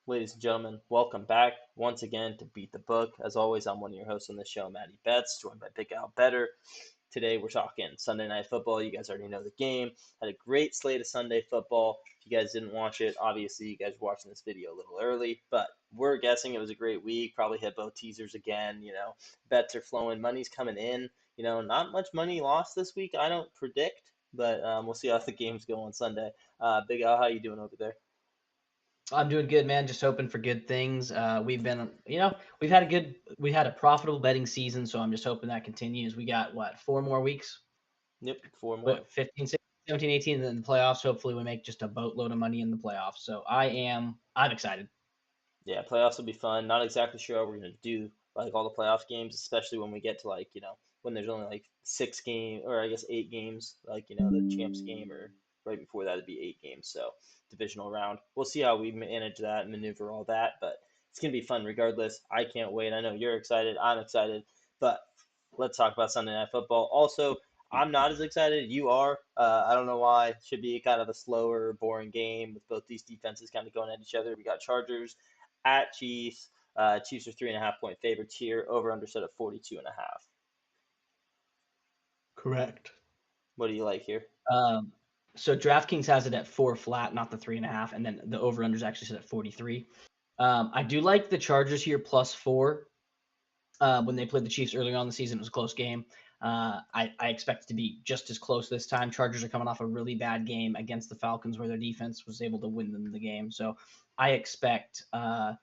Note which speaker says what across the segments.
Speaker 1: Ladies and gentlemen, welcome back once again to Beat the Book. As always, I'm one of your hosts on the show, MattyBets, joined by BigAL Bettor. Today we're talking Sunday Night Football. You guys already know the game. Had a great slate of Sunday football. If you guys didn't watch it, obviously you guys were watching this video a little early, but we're guessing it was a great week. Probably hit both teasers again. Bets are flowing, money's coming in. Not much money lost this week, I don't predict, but we'll see how the games go on Sunday. Big Al, how you doing over there?
Speaker 2: I'm doing good, man. Just hoping for good things. We had a profitable betting season, so I'm just hoping that continues. We got what, 4 more weeks?
Speaker 1: Yep, four more.
Speaker 2: What, 15, 16, 17, 18, and then the playoffs. Hopefully, we make just a boatload of money in the playoffs. So I'm excited.
Speaker 1: Yeah, playoffs will be fun. Not exactly sure how we're gonna do like all the playoff games, especially when we get to when there's only like 6 game or I guess 8 games, the champs game or right before that it'd be 8 games. So divisional round. We'll see how we manage that and maneuver all that, but it's gonna be fun regardless. I can't wait. I know you're excited. I'm excited, but let's talk about Sunday Night Football. Also, I'm not as excited. You are. I don't know why. It should be kind of a slower, boring game with both these defenses kind of going at each other. We got Chargers at Chiefs. Chiefs are 3.5 point favorites here. Over under set at 42.5.
Speaker 2: Correct.
Speaker 1: What do you like here?
Speaker 2: Um, so DraftKings has it at 4 flat, not the 3.5, and then the over/under is actually set at 43. I do like the Chargers here +4. When they played the Chiefs earlier on in the season, it was a close game. I expect it to be just as close this time. Chargers are coming off a really bad game against the Falcons where their defense was able to win them the game. So I expect the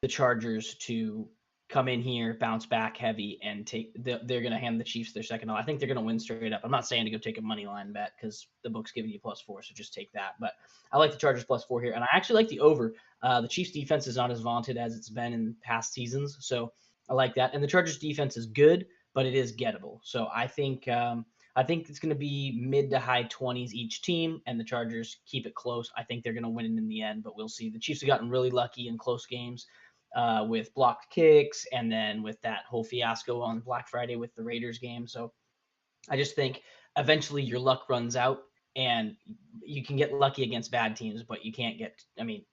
Speaker 2: Chargers to come in here, bounce back heavy, and they're going to hand the Chiefs their second. I think they're going to win straight up. I'm not saying to go take a money line bet because the book's giving you +4, so just take that. But I like the Chargers +4 here, and I actually like the over. The Chiefs defense is not as vaunted as it's been in past seasons, so I like that. And the Chargers defense is good, but it is gettable. So I think it's going to be mid to high 20s each team, and the Chargers keep it close. I think they're going to win it in the end, but we'll see. The Chiefs have gotten really lucky in close games with blocked kicks, and then with that whole fiasco on Black Friday with the Raiders game. So I just think eventually your luck runs out, and you can get lucky against bad teams, but you can't get. I mean,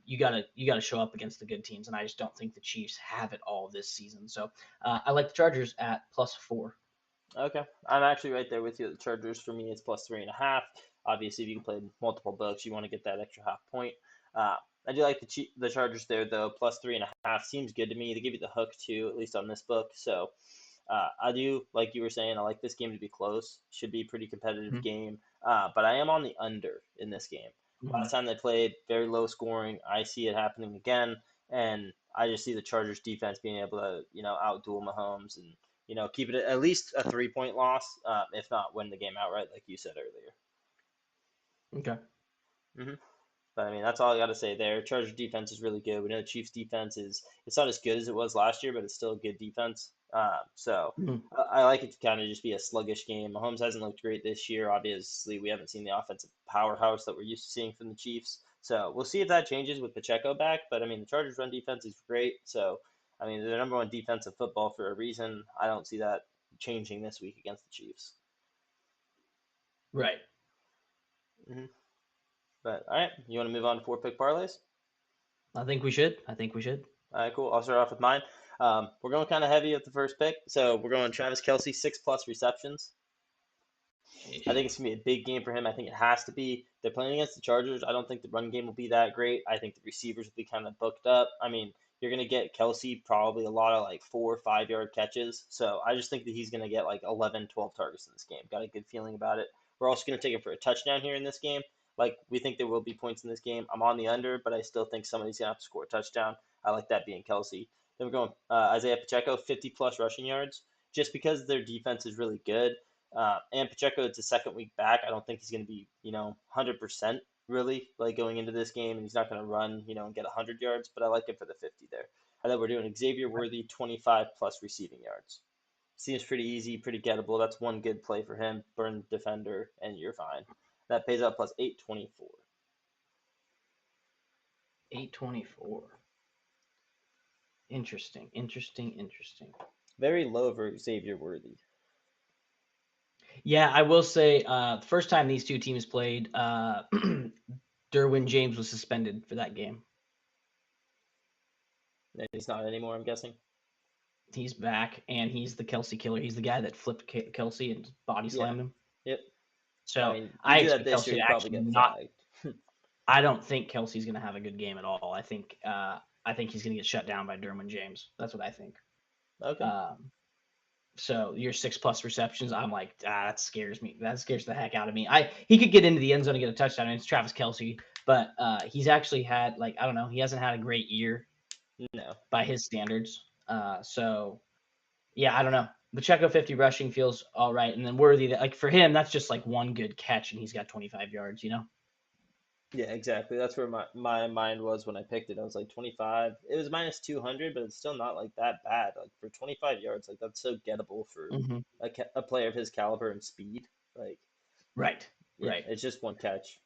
Speaker 2: you gotta show up against the good teams, and I just don't think the Chiefs have it all this season. So I like the Chargers at +4.
Speaker 1: Okay, I'm actually right there with you. The Chargers for me is +3.5. Obviously, if you can play multiple books, you want to get that extra half point. Uh, I do like the Chargers there though. +3.5 seems good to me. They give you the hook too, at least on this book. So I do, like you were saying, I like this game to be close. Should be a pretty competitive
Speaker 2: Mm-hmm.
Speaker 1: game. But I am on the under in this game.
Speaker 2: Mm-hmm.
Speaker 1: Last time they played, very low scoring. I see it happening again, and I just see the Chargers defense being able to, outduel Mahomes and, keep it at least a 3 point loss, if not win the game outright, like you said earlier.
Speaker 2: Okay.
Speaker 1: hmm But I mean, that's all I got to say there. Chargers defense is really good. We know the Chiefs defense is it's not as good as it was last year, but it's still a good defense. So
Speaker 2: Mm-hmm.
Speaker 1: I like it to kind of just be a sluggish game. Mahomes hasn't looked great this year. Obviously, we haven't seen the offensive powerhouse that we're used to seeing from the Chiefs. So we'll see if that changes with Pacheco back. But I mean, the Chargers' run defense is great. So I mean, they're the number one defense of football for a reason. I don't see that changing this week against the Chiefs.
Speaker 2: Right.
Speaker 1: hmm But all right, you want to move on to four pick parlays?
Speaker 2: I think we should. I think we should.
Speaker 1: All right, cool. I'll start off with mine. We're going kind of heavy at the first pick, so we're going Travis Kelsey, 6+ receptions. I think it's gonna be a big game for him. I think it has to be. They're playing against the Chargers. I don't think the run game will be that great. I think the receivers will be kind of booked up. I mean, you're gonna get Kelsey probably a lot of like 4 or 5 yard catches. So I just think that he's gonna get like 11, 12 targets in this game. Got a good feeling about it. We're also gonna take him for a touchdown here in this game. Like we think there will be points in this game. I'm on the under, but I still think somebody's gonna have to score a touchdown. I like that being Kelsey. Then we're going Isaiah Pacheco, 50+ rushing yards, just because their defense is really good. And Pacheco, it's a second week back. I don't think he's going to be, 100% really like going into this game, and he's not going to run, and get 100 yards. But I like him for the 50 there. I thought we're doing Xavier Worthy, 25+ receiving yards. Seems pretty easy, pretty gettable. That's one good play for him. Burn defender, and you're fine. That pays out plus 824.
Speaker 2: 824. Interesting. Interesting. Interesting.
Speaker 1: Very low for Xavier Worthy.
Speaker 2: Yeah, I will say, the first time these two teams played, Derwin James was suspended for that game.
Speaker 1: And he's not anymore, I'm guessing.
Speaker 2: He's back, and he's the Kelsey killer. He's the guy that flipped Kelsey and body
Speaker 1: Yeah.
Speaker 2: slammed him.
Speaker 1: Yep. I
Speaker 2: So
Speaker 1: mean, you
Speaker 2: I
Speaker 1: do that
Speaker 2: expect
Speaker 1: this
Speaker 2: Kelsey
Speaker 1: year,
Speaker 2: to
Speaker 1: you probably
Speaker 2: actually
Speaker 1: get
Speaker 2: not.
Speaker 1: flagged.
Speaker 2: I don't think Kelsey's going to have a good game at all. I think he's going to get shut down by Derwin James. That's what I think.
Speaker 1: Okay.
Speaker 2: Um, so your 6+ receptions, I'm like, that scares me. That scares the heck out of me. He could get into the end zone and get a touchdown. And it's Travis Kelsey, but he's actually had I don't know. He hasn't had a great year
Speaker 1: No.
Speaker 2: by his standards. So yeah, I don't know. Pacheco 50 rushing feels all right, and then Worthy that for him that's just one good catch and he's got 25 yards.
Speaker 1: Yeah, exactly. That's where my mind was when I picked it. I was like 25. It was minus 200, but it's still not like that bad. Like for 25 yards, like that's so gettable for
Speaker 2: Mm-hmm.
Speaker 1: a player of his caliber and speed. Like,
Speaker 2: Right.
Speaker 1: yeah,
Speaker 2: Right.
Speaker 1: it's just one catch.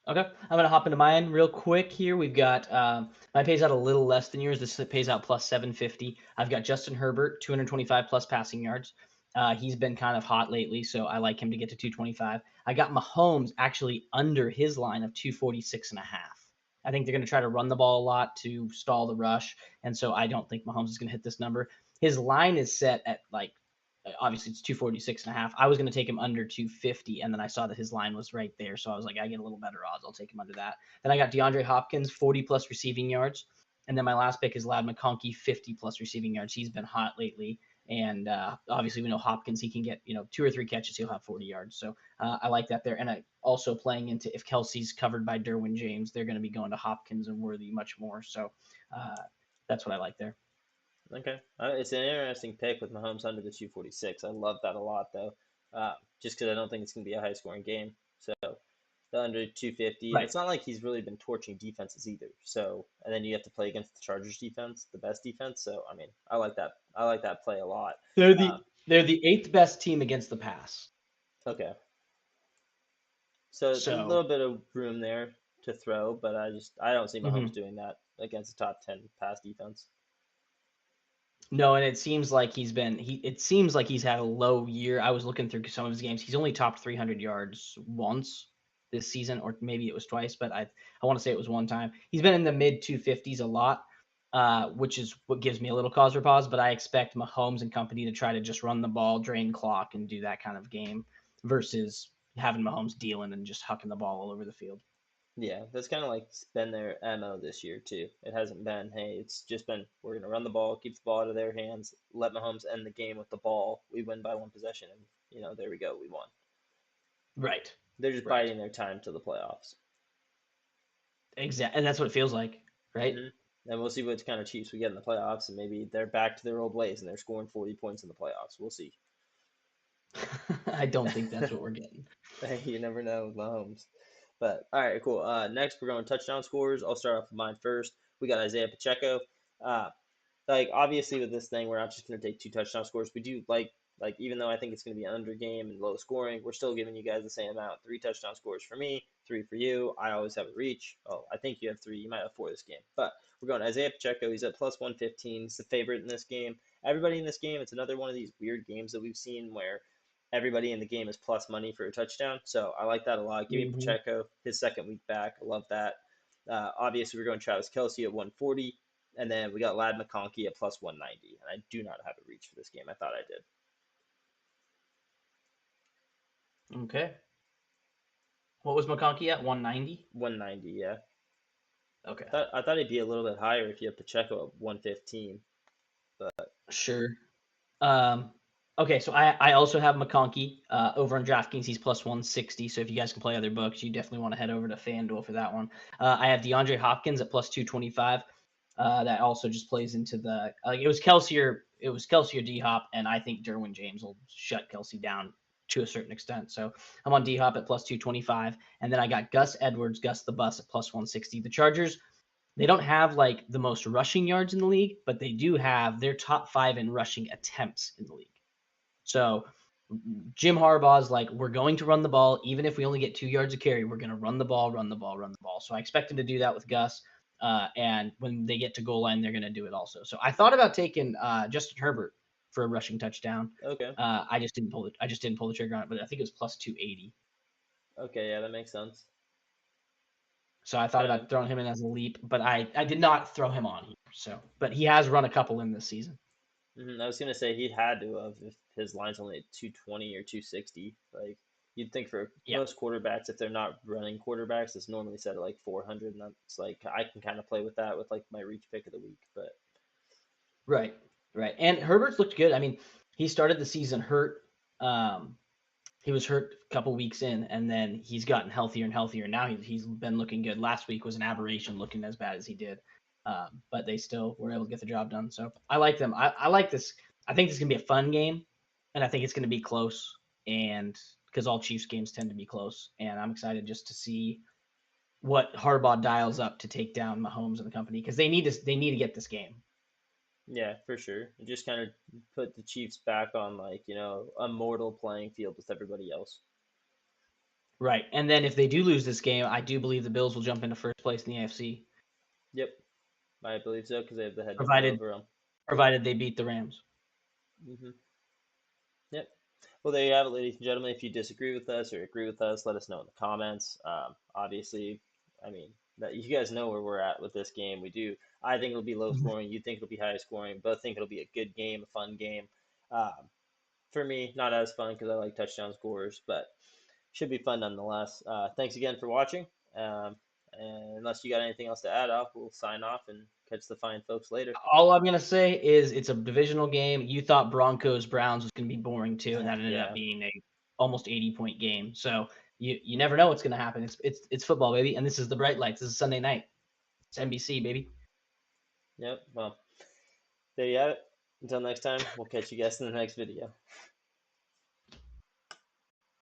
Speaker 2: Okay, I'm gonna hop into mine real quick here. We've got mine pays out a little less than yours. This pays out plus 750. I've got Justin Herbert, 225 plus passing yards. He's been kind of hot lately, so I like him to get to 225. I got Mahomes actually under his line of 246.5. I think they're going to try to run the ball a lot to stall the rush, and so I don't think Mahomes is going to hit this number. His line is set at obviously it's 246.5. I was going to take him under 250, and then I saw that his line was right there, so I was like, I get a little better odds. I'll take him under that. Then I got DeAndre Hopkins, 40 plus receiving yards, and then my last pick is Ladd McConkey, 50 plus receiving yards. He's been hot lately, and obviously we know Hopkins, he can get 2 or 3 catches, he'll have 40 yards. So I like that there, and I also playing into if Kelsey's covered by Derwin James, they're going to be going to Hopkins and Worthy much more. So that's what I like there.
Speaker 1: Okay, it's an interesting pick with Mahomes under the 246. I love that a lot, though, just because I don't think it's going to be a high scoring game. So the under 250, and
Speaker 2: Right.
Speaker 1: it's not like he's really been torching defenses either. So, and then you have to play against the Chargers defense, the best defense. So, I mean, I like that. I like that play a lot.
Speaker 2: They're
Speaker 1: Um,
Speaker 2: the 8th best team against the pass.
Speaker 1: okay, so a
Speaker 2: So
Speaker 1: little bit of room there to throw, but I don't see Mahomes
Speaker 2: mhm.
Speaker 1: doing that against a top 10 pass defense.
Speaker 2: No, and it seems like it seems like he's had a low year. I was looking through some of his games. He's only topped 300 yards once this season, or maybe it was twice, but I want to say it was one time. He's been in the mid 250s a lot, which is what gives me a little cause for pause. But I expect Mahomes and company to try to just run the ball, drain clock, and do that kind of game versus having Mahomes dealing and just hucking the ball all over the field.
Speaker 1: Yeah, that's kind of like been their MO this year too. It hasn't been, hey, it's just been we're gonna run the ball, keep the ball out of their hands, let Mahomes end the game with the ball. We win by one possession, and there we go, we won.
Speaker 2: Right.
Speaker 1: They're just
Speaker 2: Right.
Speaker 1: biding their time to the playoffs.
Speaker 2: Exactly, and that's what it feels like, right?
Speaker 1: hmm And we'll see what kind of Chiefs we get in the playoffs, and maybe they're back to their old ways and they're scoring 40 points in the playoffs. We'll see.
Speaker 2: I don't think that's what we're getting.
Speaker 1: You never know with Mahomes. But all right, cool. Next, we're going touchdown scores. I'll start off with mine first. We got Isaiah Pacheco. Uh, obviously with this thing, we're not just going to take 2 touchdown scores. We do even though I think it's going to be an under game and low scoring, we're still giving you guys the same amount. 3 touchdown scores for me, 3 for you. I always have a reach. Oh, I think you have 3. You might have 4 this game. But we're going Isaiah Pacheco. He's at plus 115. He's the favorite in this game. Everybody in this game, it's another one of these weird games that we've seen where everybody in the game is plus money for a touchdown. So I like that a lot. Give me
Speaker 2: Mhm.
Speaker 1: Pacheco, his second week back. I love that. Obviously, we're going Travis Kelsey at 140. And then we got Ladd McConkey at plus 190. And I do not have a reach for this game. I thought I did.
Speaker 2: Okay. What was McConkey at? 190?
Speaker 1: 190, yeah.
Speaker 2: Okay.
Speaker 1: I thought he'd be a little bit higher if you have Pacheco at 115. But
Speaker 2: Sure. Um, okay, so I also have McConkey over on DraftKings. He's plus 160. So if you guys can play other books, you definitely want to head over to FanDuel for that one. I have DeAndre Hopkins at plus 225. That also just plays into the it was Kelsey or D Hop, and I think Derwin James will shut Kelsey down to a certain extent. So I'm on D Hop at plus 225, and then I got Gus Edwards, Gus the Bus at plus 160. The Chargers, they don't have the most rushing yards in the league, but they do have their top 5 in rushing attempts in the league. So Jim Harbaugh's like, we're going to run the ball, even if we only get 2 yards of carry. We're going to run the ball, run the ball, run the ball. So I expect him to do that with Gus. And when they get to goal line, they're going to do it also. So I thought about taking Justin Herbert for a rushing touchdown.
Speaker 1: okay.
Speaker 2: I just didn't pull the trigger on it, but I think it was plus 280.
Speaker 1: Okay, yeah, that makes sense.
Speaker 2: So I thought about throwing him in as a leap, but I did not throw him on here. So, but he has run a couple in this season.
Speaker 1: I was gonna say he had to have if his line's only at 220 or 260. Like you'd think for
Speaker 2: Yeah.
Speaker 1: most quarterbacks, if they're not running quarterbacks, it's normally set at like 400, and that's like I can kind of play with that with like my reach pick of the week. But
Speaker 2: Right. Right. And Herbert's looked good. I mean, he started the season hurt. He was hurt a couple weeks in, and then he's gotten healthier and healthier. Now he's been looking good. Last week was an aberration, looking as bad as he did, but they still were able to get the job done. So I like them. I like this. I think this is gonna be a fun game, and I think it's gonna be close. And because all Chiefs games tend to be close, and I'm excited just to see what Harbaugh dials up to take down Mahomes and the company because they need to get this game.
Speaker 1: yeah, for sure, it just kind of put the Chiefs back on like a mortal playing field with everybody else.
Speaker 2: Right. And then if they do lose this game, I do believe the Bills will jump into first place in the AFC.
Speaker 1: Yep, I believe so because they have the head to head
Speaker 2: Provided
Speaker 1: over them.
Speaker 2: provided they beat the Rams.
Speaker 1: Yep. Well, there you have it, ladies and gentlemen. If you disagree with us or agree with us, let us know in the comments. Obviously, I mean, that you guys know where we're at with this game. We do. I think it'll be low scoring. You think it'll be high scoring. Both think it'll be a good game, a fun game. For me, not as fun because I like touchdown scores, but should be fun nonetheless. Thanks again for watching. And unless you got anything else to add off, we'll sign off and catch the fine folks later.
Speaker 2: All I'm gonna say is it's a divisional game. You thought Broncos Browns was gonna be boring too, and that ended up
Speaker 1: Yeah.
Speaker 2: being a almost 80-point game. So you never know what's gonna happen. It's football, baby, and this is the bright lights. This is Sunday night. It's NBC, baby.
Speaker 1: Yep. Well, there you have it. Until next time, we'll catch you guys in the next video.